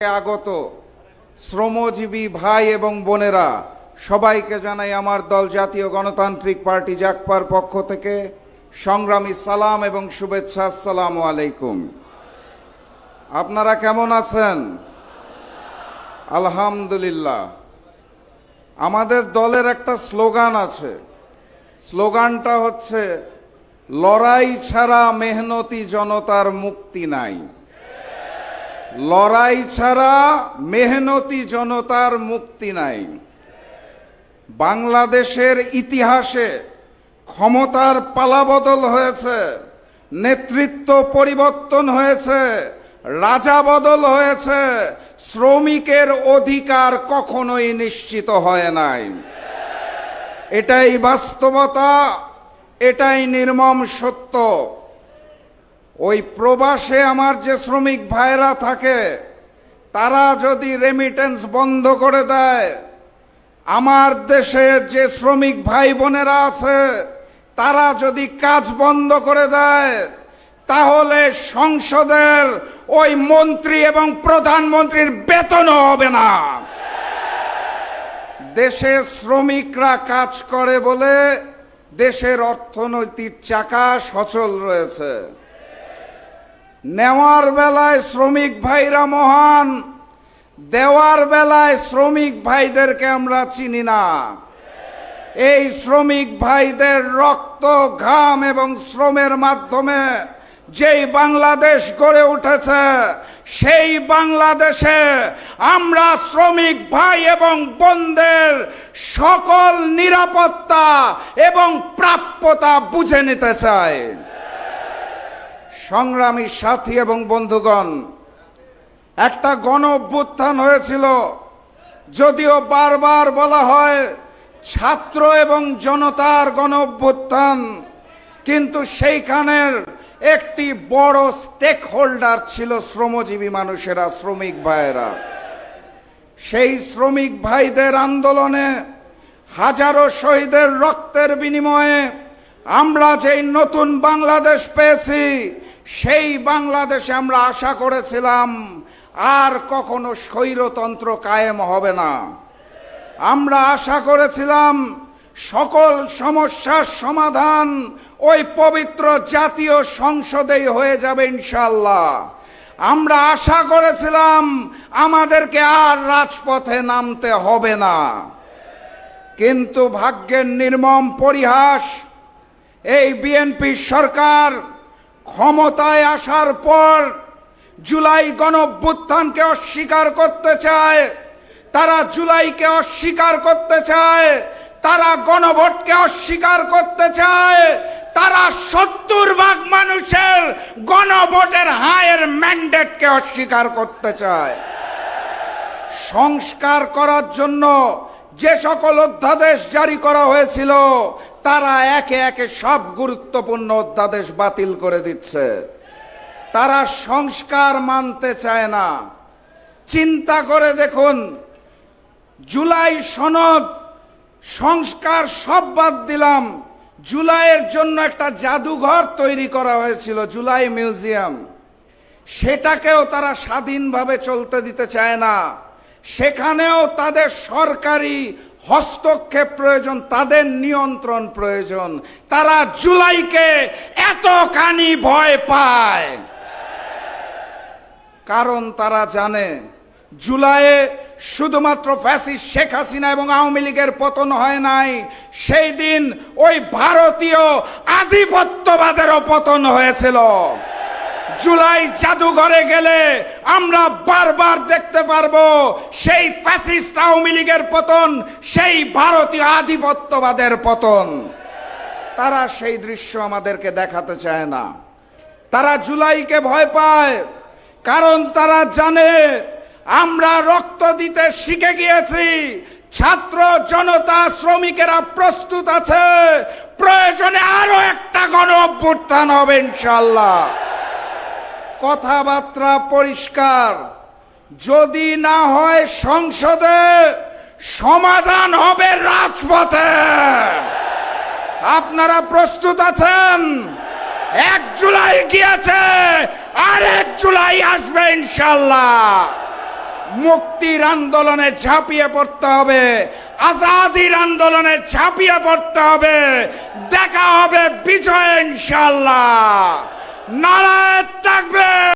আগত শ্রমজীবী ভাই এবং বোনেরা সবাইকে জানাই আমার দল জাতীয় গণতান্ত্রিক পার্টি জাগপার পক্ষ থেকে সংগ্রামী সালাম এবং শুভেচ্ছা। আসসালামু আলাইকুম। আপনারা কেমন আছেন? আলহামদুলিল্লাহ। আমাদের দলের একটা স্লোগান আছে, স্লোগানটা হচ্ছে লড়াই ছাড়া মেহনতি জনতার মুক্তি নাই। লড়াই ছাড়া মেহনতি জনতার মুক্তি নাই। বাংলাদেশের ইতিহাসে ক্ষমতার পালাবদল হয়েছে, নেতৃত্ব পরিবর্তন হয়েছে, রাজা বদল হয়েছে, শ্রমিকের অধিকার কখনোই নিশ্চিত হয় নাই। এটাই বাস্তবতা, এটাই নির্মম সত্য। ওই প্রবাসে আমার যে শ্রমিক ভাইরা থাকে, তারা যদি রেমিটেন্স বন্ধ করে দেয়, আমার দেশের যে শ্রমিক ভাই বোনেরা আছে তারা যদি কাজ বন্ধ করে দেয়, তাহলে সংসদের ওই মন্ত্রী এবং প্রধানমন্ত্রীর বেতনও হবে না। দেশে শ্রমিকরা কাজ করে বলে দেশের অর্থনৈতিক চাকা সচল রয়েছে। নেওয়ার বেলায় শ্রমিক ভাইরা মহান, দেওয়ার বেলায় শ্রমিক ভাইদেরকে আমরা চিনি না। এই শ্রমিক ভাইদের রক্ত, ঘাম এবং শ্রমের মাধ্যমে যেই বাংলাদেশ গড়ে উঠেছে, সেই বাংলাদেশে আমরা শ্রমিক ভাই এবং বোনদের সকল নিরাপত্তা এবং প্রাপ্যতা বুঝে নিতে চাই। সংগ্রামী সাথী এবং বন্ধুগণ, একটা গণ অভ্যুত্থান হয়েছিল, যদিও বারবার বলা হয় ছাত্র এবং জনতার গণ অভ্যুত্থান, কিন্তু সেইখানের একটি বড় স্টেক হোল্ডার ছিল শ্রমজীবী মানুষেরা, শ্রমিক ভাইয়েরা। সেই শ্রমিক ভাইদের আন্দোলনে হাজারো শহীদের রক্তের বিনিময়ে আমরা যেই নতুন বাংলাদেশ পেয়েছি, সেই বাংলাদেশে আমরা আশা করেছিলাম আর কখনো স্বৈরতন্ত্র কায়েম হবে না। আমরা আশা করেছিলাম সকল সমস্যার সমাধান ওই পবিত্র জাতীয় সংসদেই হয়ে যাবে ইনশাআল্লাহ। আমরা আশা করেছিলাম আমাদেরকে আর রাজপথে নামতে হবে না। কিন্তু ভাগ্যের নির্মম পরিহাস, এই বিএনপি সরকার ক্ষমতায় আসার পর জুলাই গণঅভ্যুত্থানকে অস্বীকার করতে চায়, তারা জুলাইকে অস্বীকার করতে চায়, তারা গণভোটকে অস্বীকার করতে চায়, তারা 70% মানুষের গণভোটের হায়ের ম্যান্ডেটকে অস্বীকার করতে চায়। সংস্কার করার জন্য যে সকল অধ্যাদেশ জারি করা হয়েছিল, তারা একে একে সব গুরুত্বপূর্ণ অধ্যাদেশ বাতিল করে দিচ্ছে। তারা সংস্কার মানতে চায় না। চিন্তা করে দেখুন, জুলাই সনদ সংস্কার সব বাদ দিলাম, জুলাইয়ের জন্য একটা জাদুঘর তৈরি করা হয়েছিল, জুলাই মিউজিয়াম, সেটাকেও তারা স্বাধীনভাবে চলতে দিতে চায় না। সেখানেও তাদের সরকারি হস্তক্ষেপ প্রয়োজন, তাদের নিয়ন্ত্রণ প্রয়োজন। তারা জুলাইকে এতখানি ভয় পায় কারণ তারা জানে জুলাইয়ে শুধুমাত্র ফ্যাসিস্ট শেখ হাসিনা এবং আওয়ামী লীগের পতন হয় নাই, সেই দিন ওই ভারতীয় আধিপত্যবাদেরও পতন হয়েছিল। জুলাই জাদুঘরে গেলে আমরা বারবার দেখতে পারবো সেই ফ্যাসিস্ট আওয়ামী লীগের পতন, সেই ভারতীয় আধিপত্যবাদের পতন। তারা সেই দৃশ্য আমাদেরকে দেখাতে চায় না। তারা জুলাইকে ভয় পায় কারণ তারা জানে আমরা রক্ত দিতে শিখে গিয়েছি। ছাত্র জনতা শ্রমিকেরা প্রস্তুত আছে, প্রয়োজনে আরো একটা গণ অভ্যুত্থান হবে ইনশাআল্লাহ। কথাবার্তা পরিষ্কার, যদি না হয় সংসদে, সমাধান হবে রাজপথে। আপনারা প্রস্তুত আছেন? 1 জুলাই গিয়েছে, আর 1 জুলাই আসবে ইনশাআল্লাহ। মুক্তির আন্দোলনে ঝাঁপিয়ে পড়তে হবে, আজাদির আন্দোলনে ঝাঁপিয়ে পড়তে হবে। দেখা হবে বিজয় ইনশাআল্লাহ। নারায়ে তাকবীর।